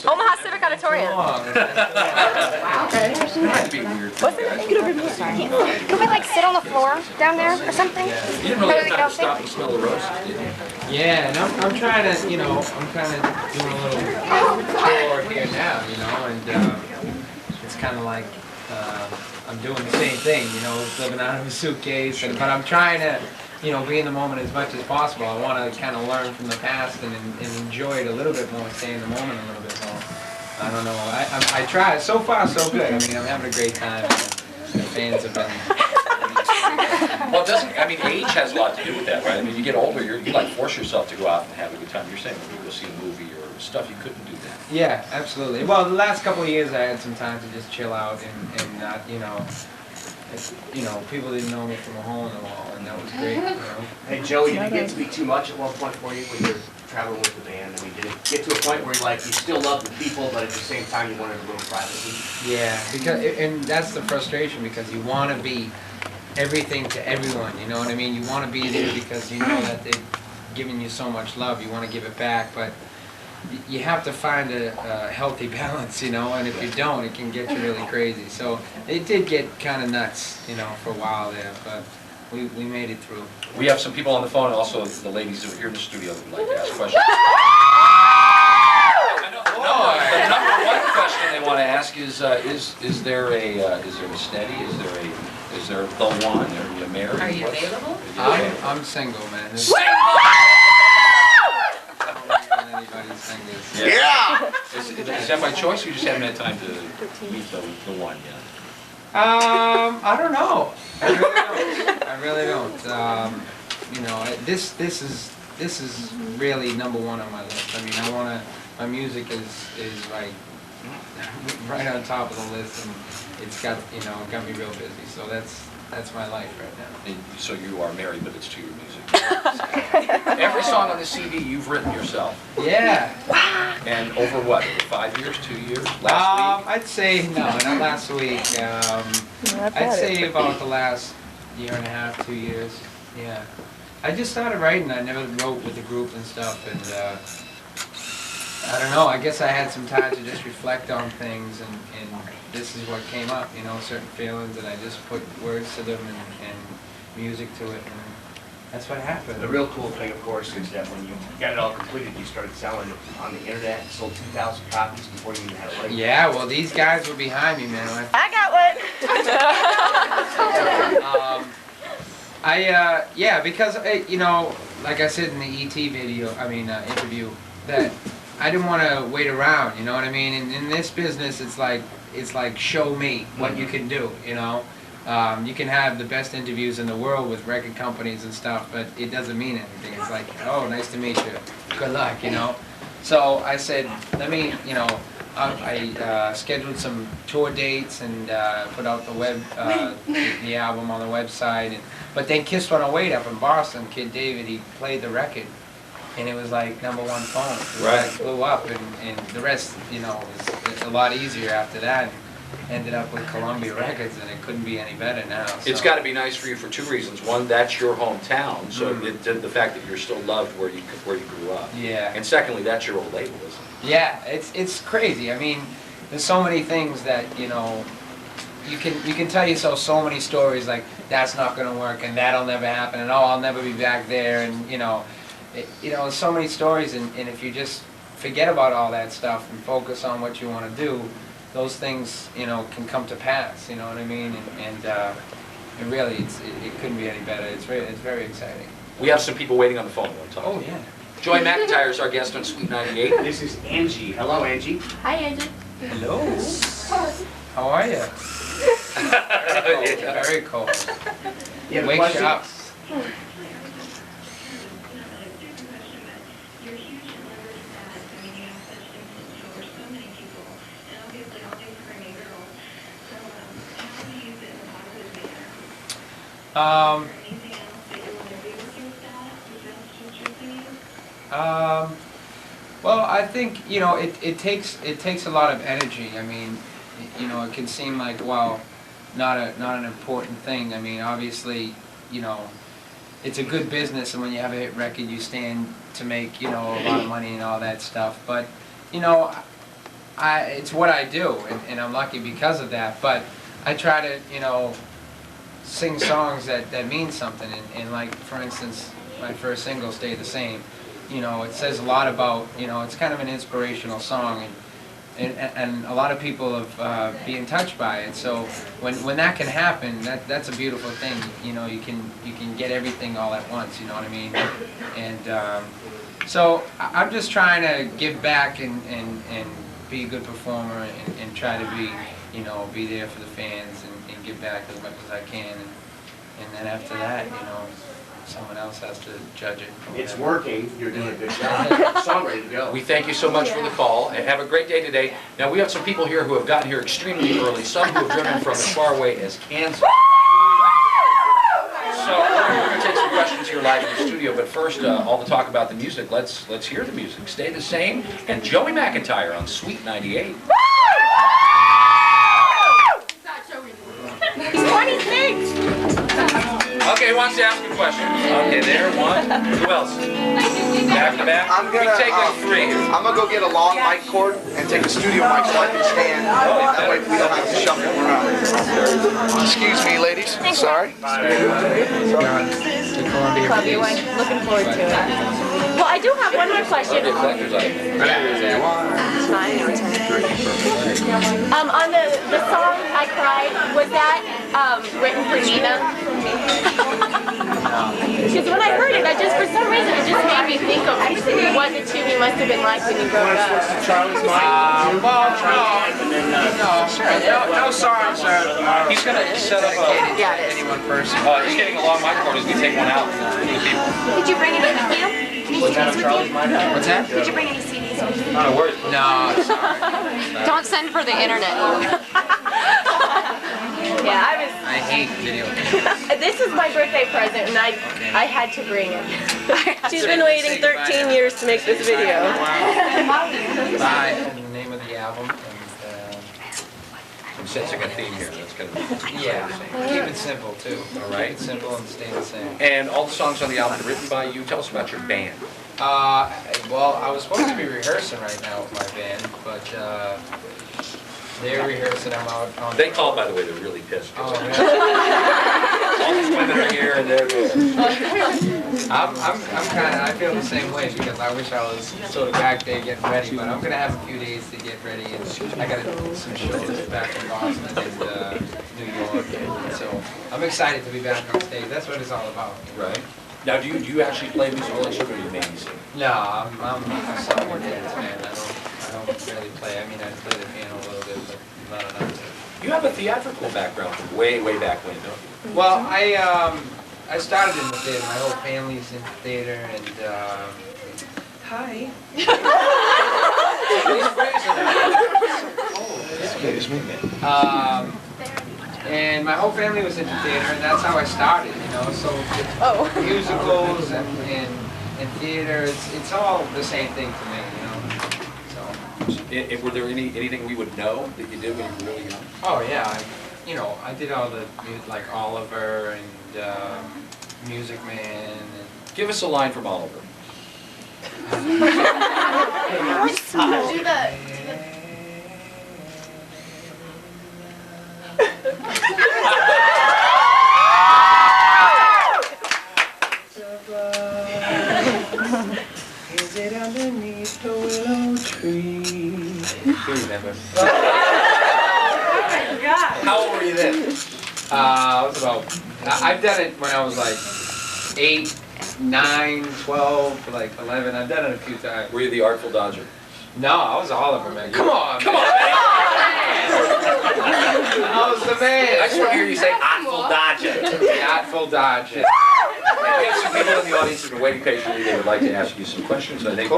Omaha Civic Auditorium. That'd be weird. What's the name? Could we like sit on the floor down there or something? You didn't really have time to stop and smell the roses, did you? Yeah, and I'm trying to, you know, I'm kind of doing a little tour here now, you know, and it's kind of like I'm doing the same thing, you know, living out of a suitcase, but I'm trying to, you know, be in the moment as much as possible. I want to kind of learn from the past and enjoy it a little bit more, stay in the moment a little bit more. I don't know. I try. So far, so good. I mean, I'm having a great time. The fans have been. Well, it doesn't, I mean, age has a lot to do with that, right? I mean, you get older, you like force yourself to go out and have a good time. You're saying when you go see a movie or stuff, you couldn't do that. Yeah, absolutely. Well, the last couple of years I had some time to just chill out and not, you know, people didn't know me from a hole in the wall, and that was great, you know. Hey, Joey, did it get to be too much at one point for you when you're traveling with the band? I mean, did it get to a point where like you still love the people, but at the same time you wanted a little privacy? Yeah, and that's the frustration, because you want to be everything to everyone, you know what I mean? You want to be there because you know that they've given you so much love, you want to give it back, but you have to find a healthy balance, you know, and if you don't, it can get you really crazy. So it did get kind of nuts, you know, for a while there, but we made it through. We have some people on the phone, and also the ladies who are here in the studio that would like to ask questions. The number one question they want to ask is there a steady? Is there the one? Are you married? Are you available? I'm single, man. Yeah. Is that by choice, or you just haven't had time to meet the one yet? I don't know. I really don't. You know, this is really number one on my list. I mean, my music is like right on top of the list, and it's got me real busy. So that's my life right now. And so you are married, but it's to your music. Every song on the CD you've written yourself. Yeah. And over what? Over 5 years, 2 years? Last week? I'd say not last week. I'd say about the last year and a half, 2 years. Yeah. I just started writing. I never wrote with the group and stuff, and I don't know. I guess I had some time to just reflect on things, and this is what came up. You know, certain feelings, and I just put words to them and music to it, and that's what happened. The real cool thing, of course, is that when you got it all completed, you started selling it on the internet, sold 2,000 copies before you even had a label. Yeah, well, these guys were behind me, man. I got one. Yeah, because you know, like I said in the ET video, interview, that I didn't want to wait around. You know what I mean? And in this business, it's like show me what you can do. You know. You can have the best interviews in the world with record companies and stuff, but it doesn't mean anything. It's like, oh, nice to meet you. Good luck, you know. So I said, let me, you know, I scheduled some tour dates and put out the album on the website. But then Kiss 108 up in Boston, Kid David, he played the record, and it was like #1 phone. Right. It blew up, and the rest, you know, was a lot easier after that. Ended up with Columbia Records, and it couldn't be any better now. So. It's got to be nice for you for two reasons. One, that's your hometown, so the fact that you're still loved where you grew up. Yeah. And secondly, that's your old label, isn't it? Yeah, it's crazy. I mean, there's so many things that, you know, you can tell yourself so many stories like that's not going to work and that'll never happen and oh, I'll never be back there, and you know, so many stories, and if you just forget about all that stuff and focus on what you want to do, those things, you know, can come to pass. You know what I mean? And really, it couldn't be any better. It's very exciting. We have some people waiting on the phone. One time. Oh yeah. Joy McIntyre is our guest on Sweet 98. This is Angie. Hello, Angie. Hi, Angie. Hello. How are you? Very cold. You have a Wake question? up. Well, I think, you know, it takes a lot of energy. I mean, you know, it can seem like, well, not an important thing. I mean, obviously, you know, it's a good business, and when you have a hit record, you stand to make, you know, a lot of money and all that stuff. But you know, it's what I do, and I'm lucky because of that. But I try to, you know, sing songs that mean something. And like, for instance, my first single, "Stay the Same," you know, it says a lot about, you know, it's kind of an inspirational song, and a lot of people have been touched by it. So when that can happen, that's a beautiful thing. You know, you can get everything all at once. You know what I mean? And so I'm just trying to give back and be a good performer and try to be, you know, be there for the fans and give back as much as I can. And then after that, you know, someone else has to judge it. It's working, you're doing a good job. Song ready to go. We thank you so much for the call, and have a great day today. Now, we have some people here who have gotten here extremely early, some who have driven from as far away as Kansas. So we're going to take some questions here live in the studio, but first, all the talk about the music, let's hear the music. Stay the Same, and Joey McIntyre on Sweet 98. He's 26. Okay, who wants to ask a question? Okay, there, one. Who else? Back to back? I'm gonna we take like three here. I'm gonna go get a long mic cord and take a studio mic so I can stand. That way we don't have to shuffle around. Excuse me, ladies. Sorry. Love you. I'm looking forward to it. Well, I do have one more question. On the song "I Cried," was that written for Nina? Because when I heard it, for some reason, it just made me think of what the two of you must have been like when you broke up. No songs are. He's going to set up dedicated to any one person. he's getting a long mic cord. He's going to take one out for the people. Did you bring it in with you? Any CDs with you? What's that? Did you bring any CDs with you? No worries. No, sorry. Don't send for the internet. Yeah, I hate video games. This is my birthday present, and I had to bring it. She's been waiting 13 years to make this video. Bye. And the name of the album. I'm sensing a theme here. That's going to be Yeah. Keep it simple too. All right. Keep it simple and stay the same. And all the songs on the album are written by you. Tell us about your band. Well, I was supposed to be rehearsing right now with my band, but they're rehearsing. I'm out on. They call, by the way, they're really pissed. Oh, man. All these women are here and they're there. I'm kind of, I feel the same way because I wish I was sort of back there getting ready, but I'm going to have a few days to get ready, and I got some shows back in Boston and New York, and so I'm excited to be back on stage. That's what it's all about. Right. Now, do you actually play musical instrument, or do you mainly sing? No, I'm a song and dance man. I don't really play. I mean, I play the piano a little bit, but not enough. You have a theatrical background from way, way back when, don't you? Well, I started in the theater. My whole family's in theater, and hi. Excuse me. And my whole family was into theater, and that's how I started. You know, so musicals and theater, it's all the same thing to me. You know. So. Were there anything we would know that you did when you were really young? Oh yeah, I did all the like Oliver and Music Man. And Give us a line from Oliver. Do the Is it underneath the willow tree? You remember? How old were you then? I was about. I've done it when I was like 8, 9, 12, like 11. I've done it a few times. Were you the Artful Dodger? No, I was Oliver, man. Come on, Come on, man! I was the man. I just want to hear you say Artful Dodger. The Artful Dodger. We have some people in the audience who have been waiting patiently. They would like to ask you some questions. I think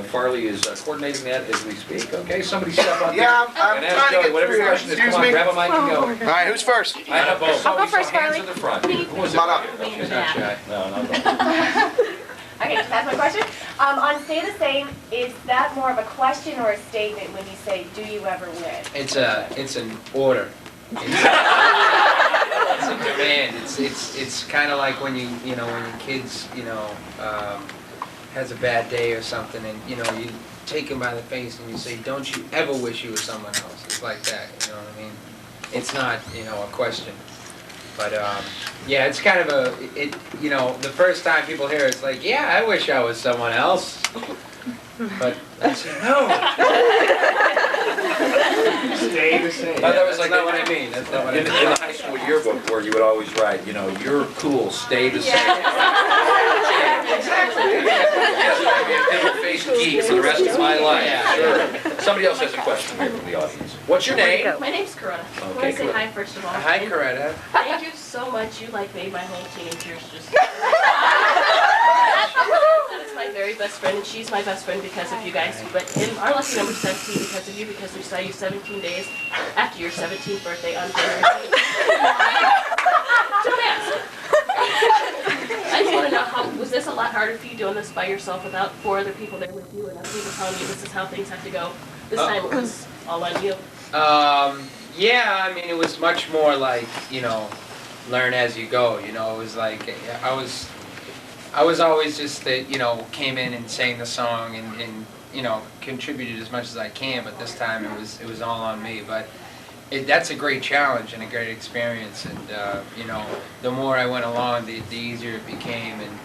Farley is coordinating that as we speak. Okay, somebody step up. Yeah, I'm and ask trying to Joey get whatever your through. question is. Come Excuse on, me. grab a mic and go. All right, who's first? I have both. I'll go first, hands Farley. in the front. Who was it? Come on up. She's not shy. No, not at Okay, that's my question. On Stay the Same, is that more of a question or a statement when you say, do you ever win? It's an order. It's a demand. It's kind of like when when your kids has a bad day or something, and you know, you take him by the face and you say, "Don't you ever wish you were someone else?" It's like that, you know what I mean? It's not, you know, a question. But yeah, it's kind of you know, the first time people hear it, it's like, yeah, I wish I was someone else. But I said, no. Stay the same. That was That's like not what I mean. That's not what I in mean. the high school yearbook where you would always write, you know, you're cool, stay the same. Exactly. Yes, I'll be a pimple-faced geek for the rest of my life. Yeah. Sure. Somebody else has a question here from the audience. What's your name? My name's Coretta. I want Okay, to say Coretta. hi first of all. Hi, Coretta. Thank you so much. You like made my whole teenage years just. That is my very best friend, and she's my best friend because of you guys. But in our lucky number 17 because of you, because we saw you 17 days after your 17th birthday on January 17th. Don't ask. I just want to know how was this a lot harder for you doing this by yourself without 4 other people there with you and other people telling you this is how things have to go? This time it was all on you. Yeah, I mean, it was much more like, you know, learn as you go. You know, it was like I was always just that, you know, came in and sang the song and you know, contributed as much as I can. But this time it was all on me. But that's a great challenge and a great experience. And you know, the more I went along, the easier it became. And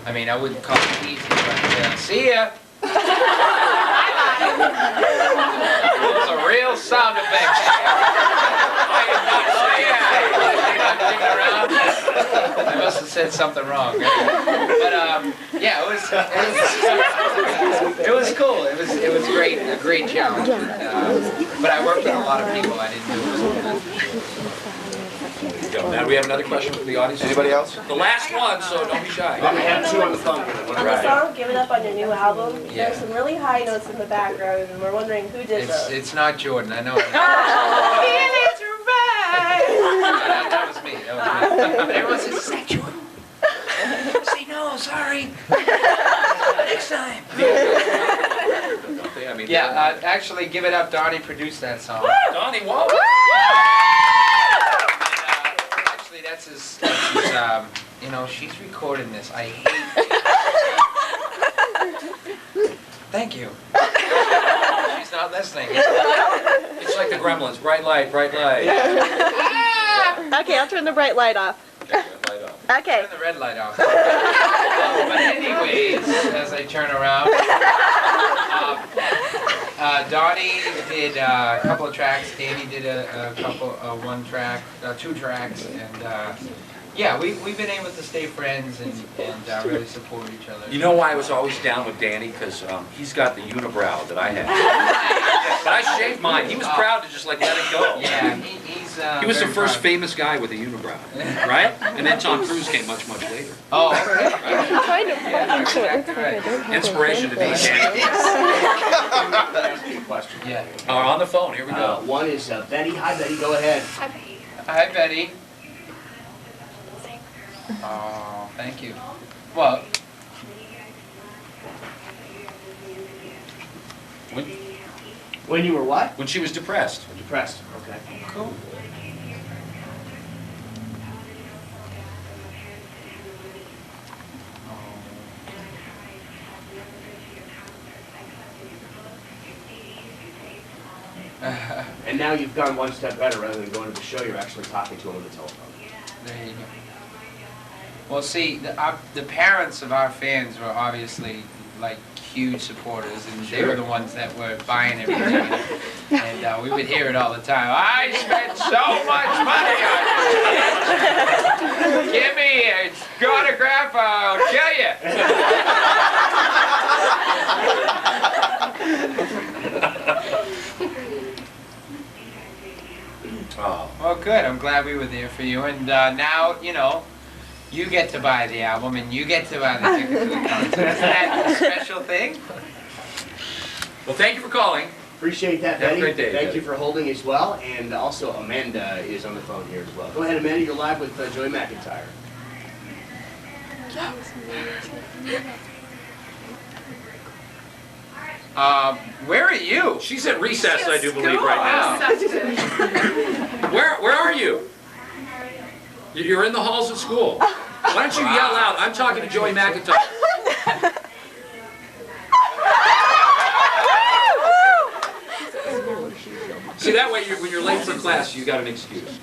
I mean, I wouldn't call it easy, but see ya. It was a real sound effect. I must have said something wrong. But yeah, it was cool. It was great, a great challenge. But I worked with a lot of people. I didn't do it alone. There you go. Now, do we have another question from the audience? Anybody else? The last one, so don't be shy. I'm gonna have 2 on the phone. On the song "Give It Up" on your new album, Yeah. there's some really high notes in the background, and we're wondering who did those. It's not Jordan. I know. Give it right. That was me. That was me. But everyone says, "Is that Jordan?" Say no. Sorry. Next time. I mean, Yeah. Actually, Give It Up. Donnie produced that song. Donnie, whoa. Actually, that's his you know, she's recording this. I hate. Thank you. She's not listening. It's like the Gremlins, bright light, bright light. Okay, I'll turn the bright light off. Okay, light up. Okay. Turn the red light off. But anyways, as I turn around, Donnie did a couple of tracks. Danny did a couple, 1 track, 2 tracks, and yeah, we've been able to stay friends and really support each other. You know why I was always down with Danny? Because he's got the unibrow that I have. But I shaved mine. He was proud to just like let it go. Yeah, he's. He was the very first proud. famous guy with a unibrow, right? And then Tom Cruise came much, much later. Oh, Kind of. yeah, exactly right. Inspiration to me, Danny. Ask you a question. Yeah. On the phone, here we go. One is Betty. Hi, Betty. Go ahead. Hi, Betty. Oh, thank you. Well, When you were what? When she was depressed. Depressed. Okay. cool. And now you've gone one step better. Rather than going to the show, you're actually talking to him on the telephone. There you go. Well, see, the parents of our fans were obviously like huge supporters, and they were the ones that were buying everything. And we would hear it all the time. I spent so much money on it. Give me a autograph, I'll kill you. Oh. Well, good. I'm glad we were there for you. And now, you know, you get to buy the album and you get to buy the ticket to the concert. Isn't that a special thing? Well, thank you for calling. Appreciate that, Have a Betty. great day, Thank Betty. you for holding as well. And also, Amanda is on the phone here as well. Go ahead, Amanda. You're live with Joey McIntyre. Where are you? She's at recess, I do believe, right now. Where are you? You're in the halls of school. Why don't you yell out? I'm talking to Joey McIntyre. See, that way, when you're late for class, you got an excuse.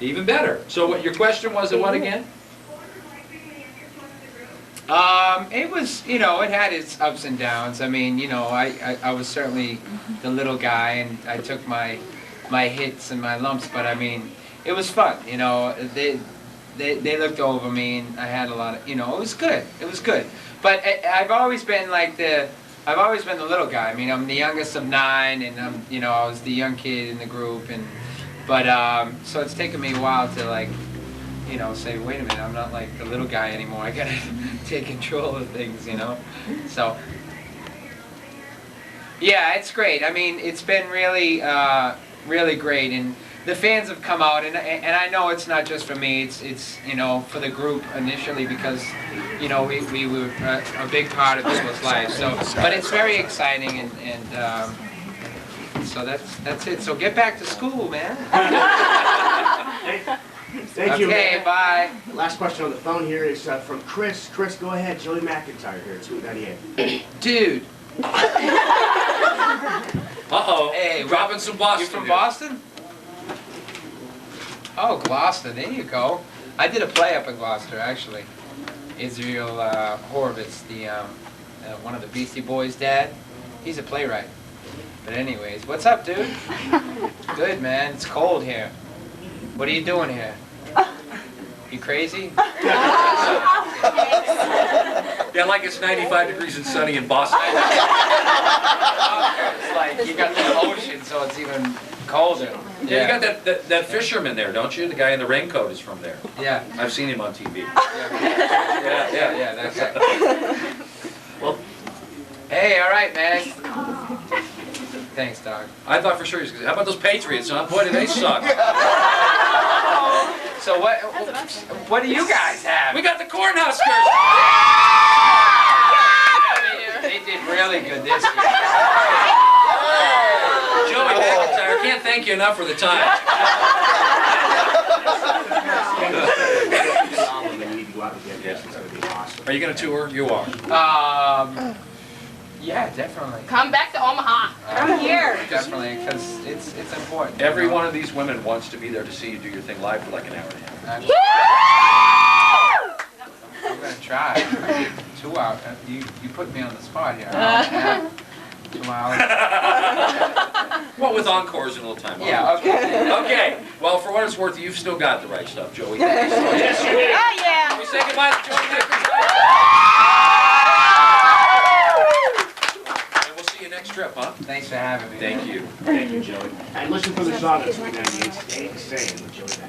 Even better. So what your question was, what again? It was, you know, it had its ups and downs. I mean, you know, I was certainly the little guy, and I took my hits and my lumps, but I mean, it was fun. You know, they looked over me, and I had a lot of, you know, it was good. It was good. But I've always been like I've always been the little guy. I mean, I'm the youngest of 9, and you know, I was the young kid in the group, but so it's taken me a while to like, you know, say, wait a minute, I'm not like the little guy anymore. I gotta take control of things, you know. So yeah, it's great. I mean, it's been really, really great, and the fans have come out, and I know it's not just for me. It's you know, for the group initially, because you know we were a big part of people's lives. So, but it's very exciting, and so that's it. So get back to school, man. Thank you, Okay, man. bye. Last question on the phone here is from Chris. Chris, go ahead. Joey McIntyre here at Sweet 98. Dude. Uh-oh. Hey, dropping some Boston. You from here. Boston? Oh, Gloucester. There you go. I did a play up in Gloucester, actually. Israel Horowitz, the one of the Beastie Boys' dad. He's a playwright. But anyways, what's up, dude? Good, man. It's cold here. What are you doing here? You crazy? Yeah, like it's 95 degrees and sunny in Boston. It's like you got the ocean, so it's even colder. Yeah, you got that fisherman there, don't you? The guy in the raincoat is from there. Yeah. I've seen him on TV. Yeah, that's it. Well, Hey, all right, man. Thanks, dog. I thought for sure he was going to say, how about those Patriots, huh? Boy, do they suck. So what do you guys have? We got the Cornhuskers! They did really good this year. Joey McIntyre, can't thank you enough for the time. Are you going to tour? You are. Yeah, definitely. Come back to Omaha. Come here. Definitely, because it's important. Every one of these women wants to be there to see you do your thing live for like an hour and a half. I'm gonna try. 2 hours. You put me on the spot here. Yeah. 2 hours. Well, with encores and a little time off. Yeah. Okay. Okay. Well, for what it's worth, you've still got the right stuff, Joey. Yes, you did. Oh, yeah. We say goodbye to Joey McIntyre. And we'll see you next trip, huh? Thanks for having me. Thank you. Thank you, Joey. And listen for the song at Sweet 98, Stay the Same with Joey McIntyre.